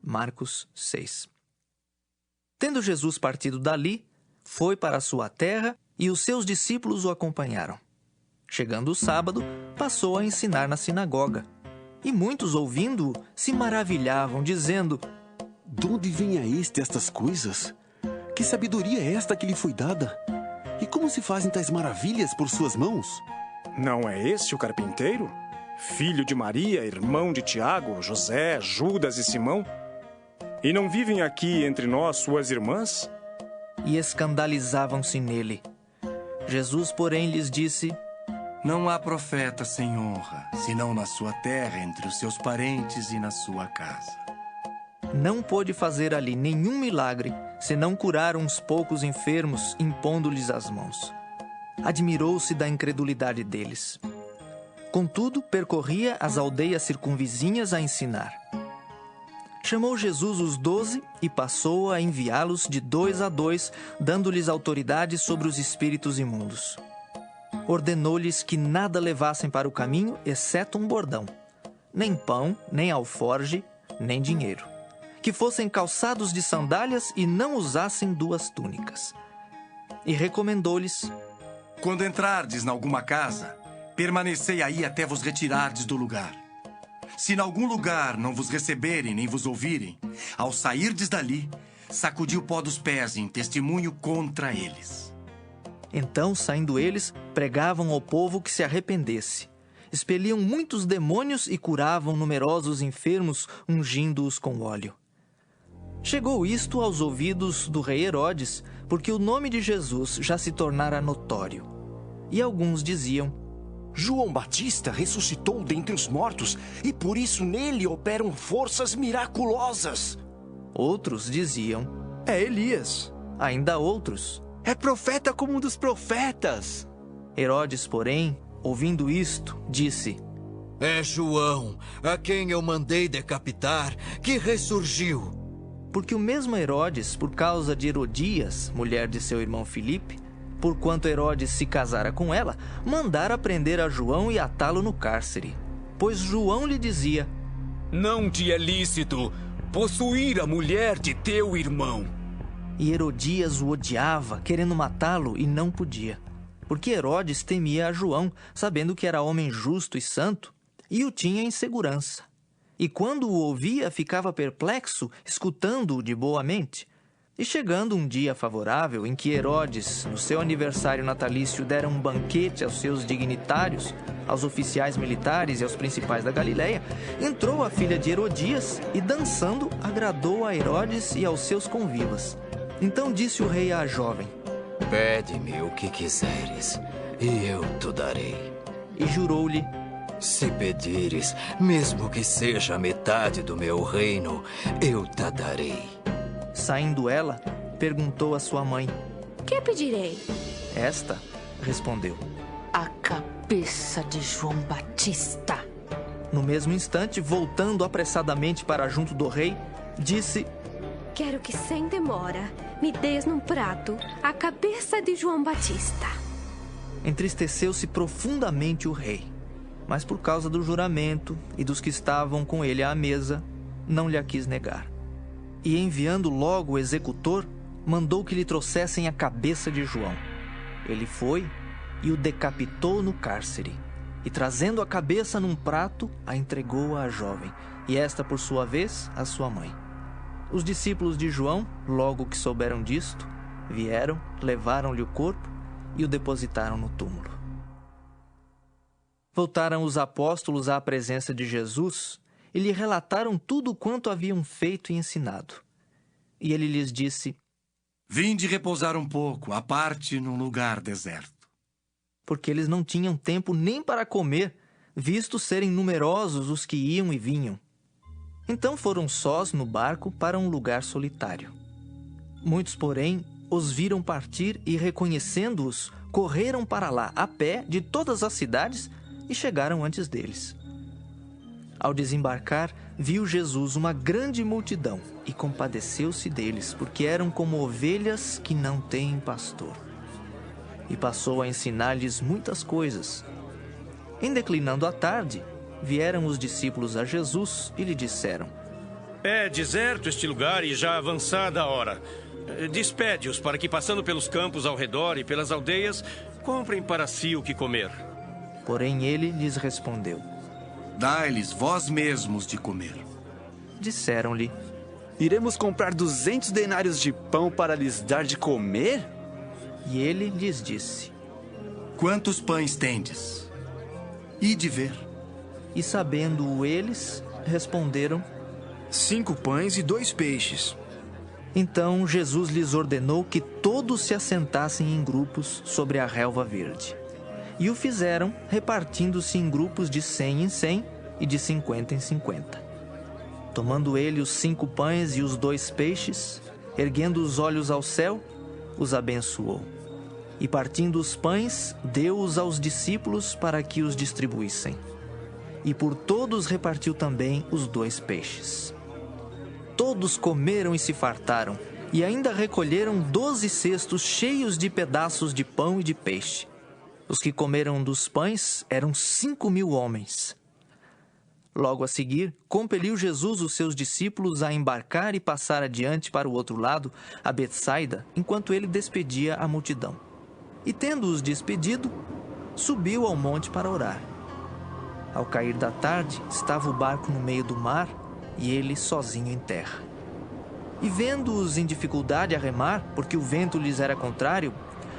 Marcos 6. Tendo Jesus partido dali, foi para a sua terra e os seus discípulos o acompanharam. Chegando o sábado, passou a ensinar na sinagoga. E muitos, ouvindo-o, se maravilhavam, dizendo: De onde vem a este estas coisas? Que sabedoria é esta que lhe foi dada? E como se fazem tais maravilhas por suas mãos? Não é este o carpinteiro? Filho de Maria, irmão de Tiago, José, Judas e Simão? E não vivem aqui entre nós suas irmãs? E escandalizavam-se nele. Jesus, porém, lhes disse: Não há profeta sem honra, senão na sua terra, entre os seus parentes e na sua casa. Não pôde fazer ali nenhum milagre, senão curar uns poucos enfermos, impondo-lhes as mãos. Admirou-se da incredulidade deles. Contudo, percorria as aldeias circunvizinhas a ensinar. Chamou Jesus os 12 e passou a enviá-los de 2 a 2, dando-lhes autoridade sobre os espíritos imundos. Ordenou-lhes que nada levassem para o caminho, exceto um bordão, nem pão, nem alforge, nem dinheiro. Que fossem calçados de sandálias e não usassem 2 túnicas. E recomendou-lhes: Quando entrardes em alguma casa, permanecei aí até vos retirardes do lugar. Se em algum lugar não vos receberem nem vos ouvirem, ao sairdes dali, sacudi o pó dos pés em testemunho contra eles. Então, saindo eles, pregavam ao povo que se arrependesse. Expeliam muitos demônios e curavam numerosos enfermos, ungindo-os com óleo. Chegou isto aos ouvidos do rei Herodes, porque o nome de Jesus já se tornara notório. E alguns diziam: João Batista ressuscitou dentre os mortos, e por isso nele operam forças miraculosas. Outros diziam: É Elias. Ainda outros: É profeta como um dos profetas. Herodes, porém, ouvindo isto, disse: É João, a quem eu mandei decapitar, que ressurgiu. Porque o mesmo Herodes, por causa de Herodias, mulher de seu irmão Filipe, porquanto Herodes se casara com ela, mandara prender a João e atá-lo no cárcere. Pois João lhe dizia: Não te é lícito possuir a mulher de teu irmão. E Herodias o odiava, querendo matá-lo, e não podia. Porque Herodes temia a João, sabendo que era homem justo e santo, e o tinha em segurança. E quando o ouvia, ficava perplexo, escutando-o de boa mente. E chegando um dia favorável, em que Herodes, no seu aniversário natalício, dera um banquete aos seus dignitários, aos oficiais militares e aos principais da Galileia, entrou a filha de Herodias e, dançando, agradou a Herodes e aos seus convivas. Então disse o rei à jovem: Pede-me o que quiseres, e eu te darei. E jurou-lhe: Se pedires, mesmo que seja metade do meu reino, eu te darei. Saindo ela, perguntou à sua mãe: Que pedirei? Esta respondeu: A cabeça de João Batista. No mesmo instante, voltando apressadamente para junto do rei, disse: Quero que sem demora me des num prato a cabeça de João Batista. Entristeceu-se profundamente o rei, mas por causa do juramento e dos que estavam com ele à mesa, não lhe a quis negar. E enviando logo o executor, mandou que lhe trouxessem a cabeça de João. Ele foi e o decapitou no cárcere, e trazendo a cabeça num prato, a entregou à jovem, e esta, por sua vez, à sua mãe. Os discípulos de João, logo que souberam disto, vieram, levaram-lhe o corpo e o depositaram no túmulo. Voltaram os apóstolos à presença de Jesus e lhe relataram tudo quanto haviam feito e ensinado. E ele lhes disse: Vinde repousar um pouco, à parte num lugar deserto. Porque eles não tinham tempo nem para comer, visto serem numerosos os que iam e vinham. Então foram sós no barco para um lugar solitário. Muitos, porém, os viram partir e, reconhecendo-os, correram para lá a pé de todas as cidades e chegaram antes deles. Ao desembarcar, viu Jesus uma grande multidão e compadeceu-se deles, porque eram como ovelhas que não têm pastor. E passou a ensinar-lhes muitas coisas. Em declinando a tarde, vieram os discípulos a Jesus e lhe disseram: É deserto este lugar e já avançada a hora. Despede-os para que, passando pelos campos ao redor e pelas aldeias, comprem para si o que comer. Porém ele lhes respondeu: Dai-lhes vós mesmos de comer. Disseram-lhe: Iremos comprar 200 denários de pão para lhes dar de comer? E ele lhes disse: Quantos pães tendes? Ide ver. E sabendo-o eles, responderam: 5 pães e 2 peixes. Então Jesus lhes ordenou que todos se assentassem em grupos sobre a relva verde. E o fizeram, repartindo-se em grupos de 100 em 100 e de 50 em 50. Tomando ele os 5 pães e os 2 peixes, erguendo os olhos ao céu, os abençoou. E partindo os pães, deu-os aos discípulos para que os distribuíssem. E por todos repartiu também os 2 peixes. Todos comeram e se fartaram, e ainda recolheram 12 cestos cheios de pedaços de pão e de peixe. Os que comeram dos pães eram 5.000 homens. Logo a seguir, compeliu Jesus os seus discípulos a embarcar e passar adiante para o outro lado, a Betsaida, enquanto ele despedia a multidão. E tendo-os despedido, subiu ao monte para orar. Ao cair da tarde, estava o barco no meio do mar e ele sozinho em terra. E vendo-os em dificuldade a remar, porque o vento lhes era contrário,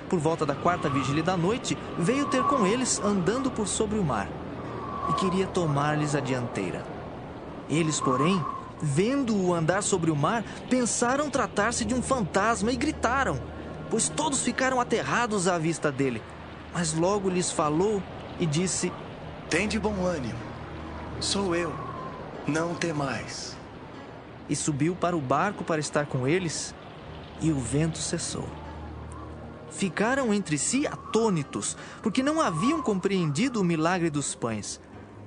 por volta da 4ª vigília da noite, veio ter com eles andando por sobre o mar, e queria tomar-lhes a dianteira. Eles, porém, vendo-o andar sobre o mar, pensaram tratar-se de um fantasma e gritaram, pois todos ficaram aterrados à vista dele. Mas logo lhes falou e disse: Tende bom ânimo, sou eu, não temais. E subiu para o barco para estar com eles, e o vento cessou. Ficaram entre si atônitos, porque não haviam compreendido o milagre dos pães.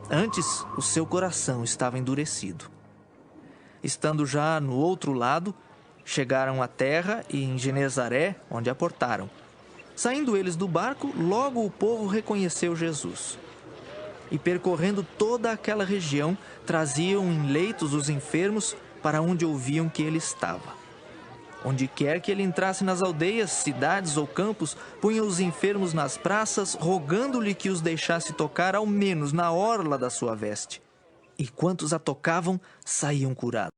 Antes, o seu coração estava endurecido. Estando já no outro lado, chegaram à terra e em Genezaré, onde aportaram. Saindo eles do barco, logo o povo reconheceu Jesus. E percorrendo toda aquela região, traziam em leitos os enfermos para onde ouviam que ele estava. Onde quer que ele entrasse nas aldeias, cidades ou campos, punha os enfermos nas praças, rogando-lhe que os deixasse tocar ao menos na orla da sua veste. E quantos a tocavam, saíam curados.